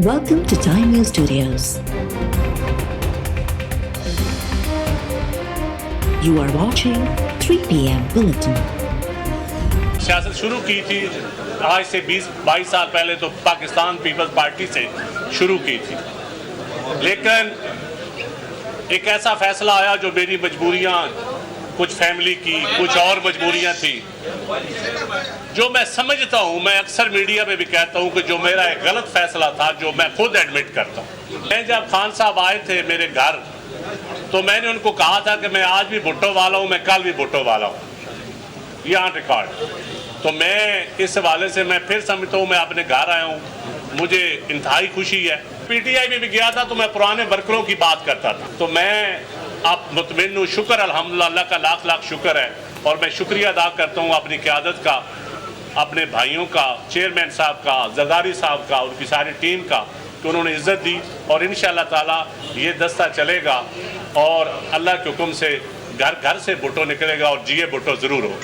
Welcome to Time News Studios. You are watching 3 p.m. Bulletin. सियासत शुरू की थी आज से 20-22 साल पहले तो पाकिस्तान पीपल्स पार्टी से शुरू की थी, लेकिन एक ऐसा फैसला आया जो मेरी मजबूरियां, कुछ फैमिली की, कुछ और मजबूरियां थी, जो मैं समझता हूं, मैं अक्सर मीडिया में भी कहता हूं कि जो मेरा एक गलत फैसला था, जो मैं खुद एडमिट करता हूं। मैं जब खान साहब आए थे मेरे घर, तो मैंने उनको कहा था कि मैं आज भी भुट्टो वाला हूं, मैं कल भी भुट्टो वाला हूं, यहाँ रिकॉर्ड। तो मैं इस हवाले से मैं फिर समझता हूँ, मैं अपने घर आया हूँ, मुझे इंतहाई खुशी है। पीटीआई में भी गया था तो मैं पुराने वर्करों की बात करता था, तो मैं आप मुतमिन हूँ, शुक्र अल्हम्दुलिल्लाह, अल्लाह का लाख लाख शुक्र है। और मैं शुक्रिया अदा करता हूँ अपनी क़यादत का, अपने भाइयों का, चेयरमैन साहब का, जरदारी साहब का, उनकी सारी टीम का, कि उन्होंने इज़्ज़त दी। और इंशाअल्लाह ताला ये दस्ता चलेगा और अल्लाह के हुक्म से घर घर से भुट्टो निकलेगा और जीए भुट्टो जरूर हो।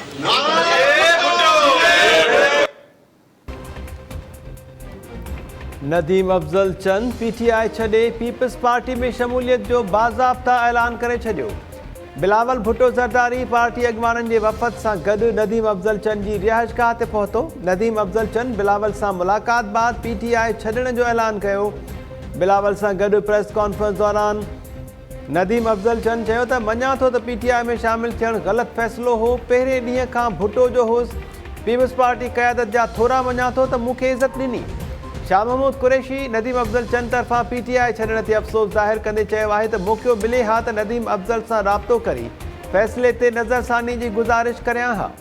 नदीम अफजल चंद पीटीआई छॾे पीपल्स पार्टी में शमूलियत जो बाज़ाब्ता ऐलान करे छॾियो। बिलावल भुट्टो ज़रदारी पार्टी अॻवाननि जे वफ़द सां गॾु नदीम अफजल चंद जी रिहाइशगाह ते पहुतो। नदीम अफजल चंद बिलावल सां मुलाक़ात बाद पीटीआई छॾण जो ऐलान कयो। बिलावल सां गॾु प्रेस कॉन्फ्रेंस दौरान नदीम अफजल चंद चयो त मञा थो त पीटीआई में शामिल थियणु ग़लति फ़ैसिलो हो। पहिरें ॾींहं खां भुट्टो जो होसि। पीपल्स पार्टी क़यादत जा थोरा मञा थो त मूंखे इज़त ॾिनी। शाह महमूद कुरैशी नदीम अफजल चंद तरफ़ां पीटीआई छॾण ते अफ़सोस ज़ाहिर कंदे चयो आहे त मौक़ो मिले हा त नदीम अफजल सां राब्तो करी फ़ैसिले ते नज़रसानी जी गुज़ारिश करियां हा।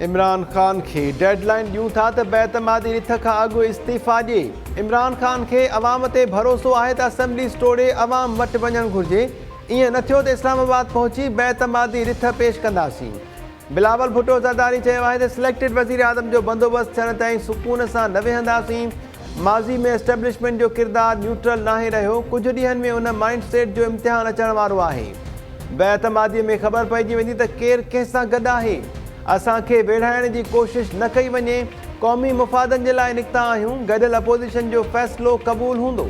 इमरान खान खे डेडलाइन ॾियूं था त बेतमादी रिथ खां अॻु इस्तीफ़ा ॾिए। इमरान खान खे अवाम ते भरोसो आहे त असेंबलीज़ टोड़े अवाम वटि वञणु घुरिजे। ईअं न थियो त इस्लामाबाद पहुची बेतमादी रिथ पेश कंदासीं। बिलावल भुट्टो ज़रदारी चयो आहे त सिलेक्टेड वज़ीर आज़म जो बंदोबस्तु थियण ताईं सुकून सां न वेहंदासीं। माज़ी में एस्टेब्लिशमेंट जो किरदारु न्यूट्रल नाहे रहियो। कुझु ॾींहंनि में उन माइंड सेट जो इम्तिहान अचण वारो आहे। बेतमादीअ में ख़बर पइजी वेंदी त केरु कंहिंसां गॾु आहे। असांखे वेढ़ाइण जी कोशिश न कई वञे। क़ौमी मुफ़ादनि जे लाइ निकिता आहियूं। गॾियल अपोज़िशन जो फ़ैसिलो क़बूल हूंदो।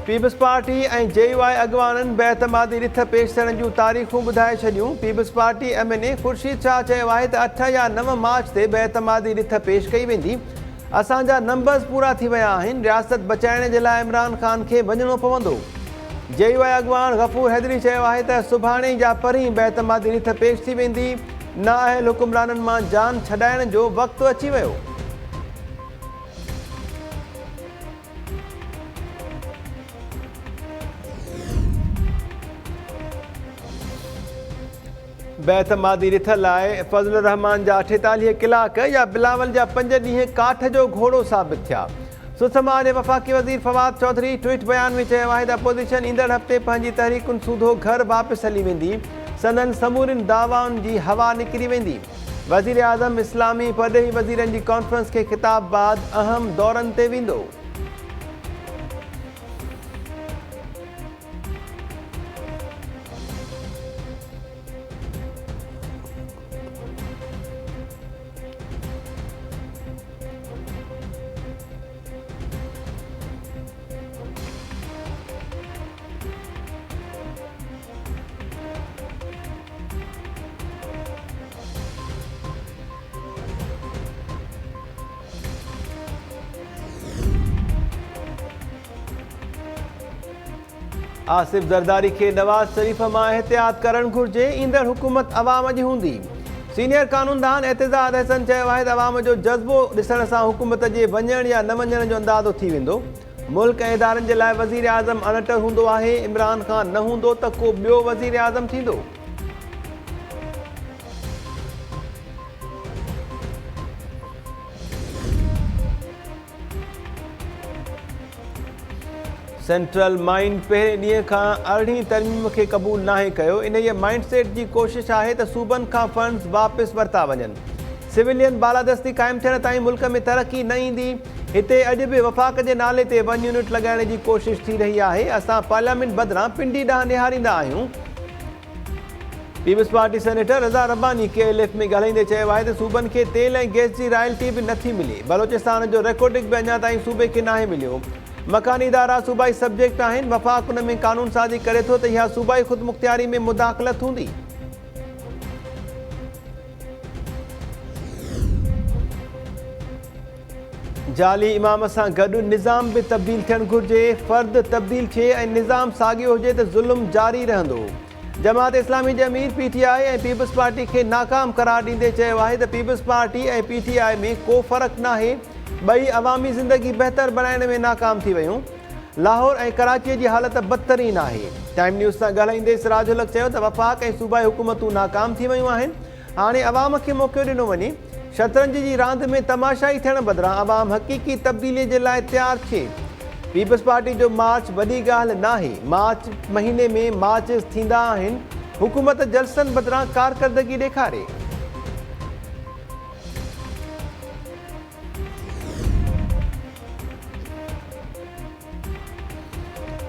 पीपल्स पार्टी ऐं जेयूआई अॻवाननि बेतमादी रिथ पेश थियण जूं तारीख़ूं ॿुधाए छॾियूं। पीपल्स पार्टी एमएनए ख़ुर्शीद शाह चयो आहे त 8 या 9 मार्च ते बेतमादी रिथ पेश कई वेंदी। असांजा नंबर्स पूरा थी विया आहिनि। रियासत बचाइण जे लाइ इमरान खान खे वञणो पवंदो। जेयूआई अॻवान गफ़ूर हैदरी चयो आहे त सुभाणे या परीं बेतमादी रिथ पेश थी वेंदी। नाअहल हुकुमराननि मां जान छॾाइण जो वक़्तु अची वियो। बेतमादी रिथ लाइ फज़ल रहमान जा 48 कलाक या बिलावल जा 5 ॾींहं काठ जो घोड़ो साबित थिया। सुषमा जे वफ़ाक़ी वज़ीर फवाद चौधरी ट्वीट बयान में चयो आहे त अपोज़िशन ईंदड़ हफ़्ते पंहिंजी तहरीकुनि सूधो घर वापसि हली वेंदी। संदन समूरनि दावाउनि जी हवा निकिरी वेंदी। वज़ीर आज़म इस्लामी परॾेही वज़ीरनि जी कॉन्फ्रेंस खे ख़िताब बाद अहम दौरनि ते वेंदो। आसिफ ज़रदारी के नवाज़ शरीफ़ मां एहतियात करणु घुरिजे। ईंदड़ हुकूमत अवाम जी हूंदी। सीनियर कानूनदान एतिज़ाद हसन चयो आहे त अवाम जो जज़्बो ॾिसण सां हुकूमत जे वञण या न वञण जो अंदाज़ो थी वेंदो। मुल्क ऐं इदारनि जे लाइ वज़ीर आज़म अनटर हूंदो आहे। इमरान खान न हूंदो त को ॿियो वज़ीर आज़म थींदो। सेंट्रल माइंड पहिरें ॾींहं खां 18 तरमीम खे क़बूल नाहे कयो। इन माइंड सेट जी कोशिश आहे त सूबनि खां फंड्स वापसि वरिता वञनि। सिविलियन बालादस्ती क़ाइमु थियण ताईं मुल्क में तरक़ी न ईंदी। हिते अॼु बि वफ़ाक़ जे नाले ते 1 यूनिट लॻाइण जी कोशिश थी रही आहे। असां पार्लियामेंट बदिरां पिंडी ॾांहुं निहारींदा आहियूं। पीपल्स पार्टी सेनेटर रज़ा रब्बानी KLF में ॻाल्हाईंदे चयो आहे त सूबनि खे तेल ऐं गैस जी रॉयल्टी बि नथी मिले। बलोचिस्तान जो रिकॉर्डिंग बि अञा ताईं सूबे खे नाहे मिलियो। मकानी इदारा सूबाई सब्जेक्ट आहिनि। वफ़ाक़ उन में क़ानून साज़ी करे थो त इहा सूबाई ख़ुदमुख़्तियारी में मुदाख़लत हूंदी। जाली इमाम सां गॾु निज़ाम बि तब्दील थियणु घुरिजे। फ़र्द तब्दील थिए ऐं निज़ाम साॻियो हुजे त ज़ुल्म जारी रहंदो। जमात इस्लामी जे अमीर PTI ऐं पीपल्स पार्टी खे नाकाम करार ॾींदे चयो आहे त पीपल्स पार्टी ऐं PTI में को फ़र्क़ु नाहे। ॿई अवामी ज़िंदगी बहितर बणाइण में नाकाम थी वियूं। लाहौर ऐं कराचीअ जी हालत बदतरीन आहे। टाइम न्यूज़ सां ॻाल्हाईंदे सिराजुल हक़ चयो त वफ़ाक़ ऐं सूबाई हुकूमतूं नाकाम थी वियूं आहिनि। हाणे अवाम खे मौक़ो ॾिनो वञे। शतरंज जी रांदि में तमाशाई थियण बदिरां अवाम हक़ीक़ी तब्दीलीअ जे लाइ तयारु थिए। पीपल्स पार्टी जो मार्च वॾी ॻाल्हि नाहे। मार्च महीने में मार्चिस थींदा आहिनि। हुकूमत जलसनि बदिरां कारकर्दगी ॾेखारे।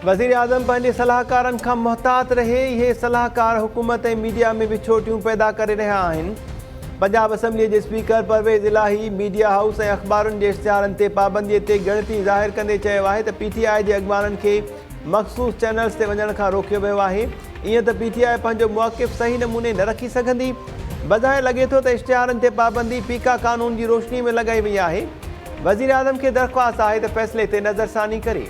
वज़ीर आज़म पंहिंजे सलाहकारनि खां मुहतात रहे। इहे सलाहकार हुकूमत ऐं मीडिया में विछोटियूं पैदा करे रहिया आहिनि। पंजाब असम्बलीअ जे स्पीकर परवेज़ इलाही मीडिया हाउस ऐं अख़बारुनि जे इश्तिहारनि ते पाबंदीअ ते ॻणिती ज़ाहिर कंदे चयो आहे त PTI जे अॻवाननि खे मख़सूस चैनल्स ते वञण खां रोकियो वियो आहे। ईअं त PTI पंहिंजो मौक़िफ़ सही नमूने न रखी सघंदी। बज़ाहिर लॻे थो त इश्तिहारनि ते पाबंदी पीका क़ानून जी रोशनी में लॻाई वई आहे। वज़ीर आज़म खे दरख़्वास्त आहे त फ़ैसिले ते नज़रसानी करे।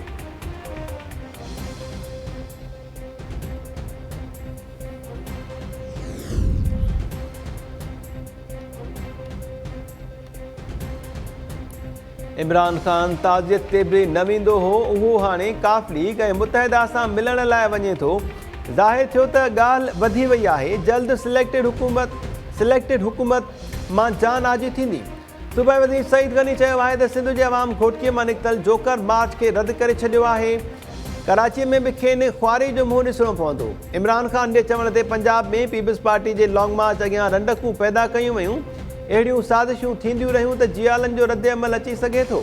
इमरान ख़ान ताज़ियत ते बि न वेंदो हो। उहो हाणे काफ़ लीग ऐं मुतहिदा सां मिलण लाइ वञे थो। ज़ाहिर थियो त ॻाल्हि वधी वई आहे। जल्द सिलेक्टेड हुकूमत मां जान आजी थींदी। सूबाई वज़ीर सईद गनी चयो आहे त सिंध जे अवाम घोटकीअ मां निकितल जोकर मार्च खे रद्द करे छॾियो आहे। कराचीअ में बि खेनि ख़्वारी जो मुंहुं ॾिसणो पवंदो। इमरान ख़ान जे चवण ते पंजाब में पीपल्स पार्टी जे लॉन्ग मार्च अॻियां रंडकूं पैदा कयूं वयूं। अहिड़ियूं साज़िशूं थींदियूं रहियूं त जियालनि जो रद्द अमल अची सघे थो।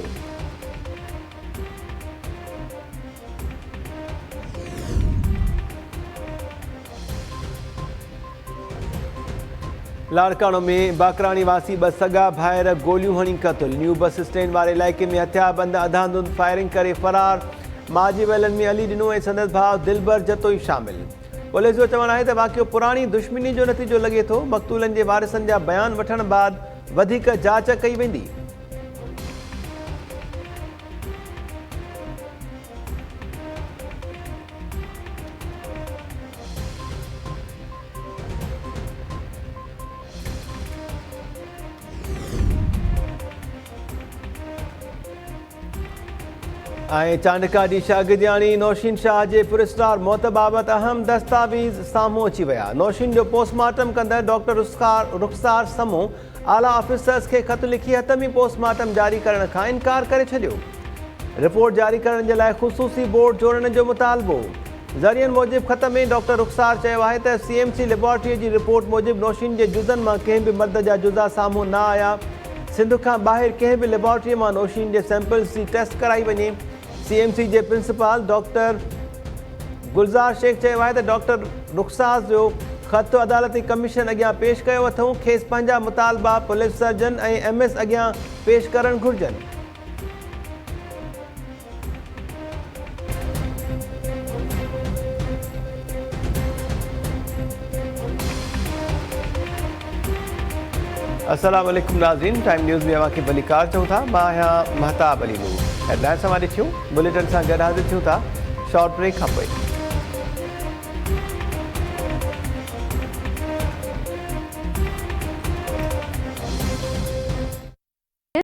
लाड़काणो में बाकराणी वासी 2 सगा भाइर गोलियूं हणी क़तल। न्यू बस स्टैंड वारे इलाइक़े में हथियारबंद अंधाधुंध फायरिंग करे फरार। माजी वेलनि में अली ॾिनो ऐं संदसि भाउ दिलबर जतोई शामिल। पुलिस जो चवणु आहे त वाक़ियो पुराणी दुश्मनी जो नतीजो लॻे थो। मक़तूलनि जे वारिसनि जा बयान वठण बाद वधीक जांच कई वेंदी। ऐं चांडका जी शागिर्दियाणी नौशीन शाह जे पुरस्कार मौत बाबति अहम दस्तावेज़ साम्हूं अची विया। नौशीन जो पोस्टमार्टम कंदड़ डॉक्टर रुख़सार समो आला ऑफिसर्स खे ख़त लिखी हथमी पोस्टमार्टम जारी करण खां इनकार करे छॾियो। रिपोर्ट जारी करण जे लाइ ख़ुसूसी बोर्ड जोड़ण जो मुतालबो। ज़रियनि मूजिबि ख़त में डॉक्टर रुख़सार चयो आहे त CMC लेबोरेटरीअ जी रिपोर्ट मूजिबि नौशीन जे जुज़नि मां कंहिं बि मर्द जा जुज़ा साम्हूं न आया। सिंध खां ॿाहिरि कंहिं बि लेबोरेटरीअ मां नौशीन जे सैंपल्स जी टेस्ट कराई वञे। CMC जे प्रिंसिपल डॉक्टर गुलज़ार शेख चयो आहे त डॉक्टर रुख़सार जो ख़त अदालती कमीशन अॻियां पेश कयो अथऊं। खेसि पंहिंजा मुतालबा पुलिस सर्जन ऐं MS अॻियां पेश करणु घुरिजनि। अस्सलाम वालेकुम नाज़रीन। टाइम न्यूज़ में अवां खे भली कार चऊं था। मां आहियां महताब अली नूर। हेडलाइन्स सां ॾिठियूं बुलेटिन सां गॾु हाज़िर थियूं था शॉर्ट ब्रेक खां पोइ।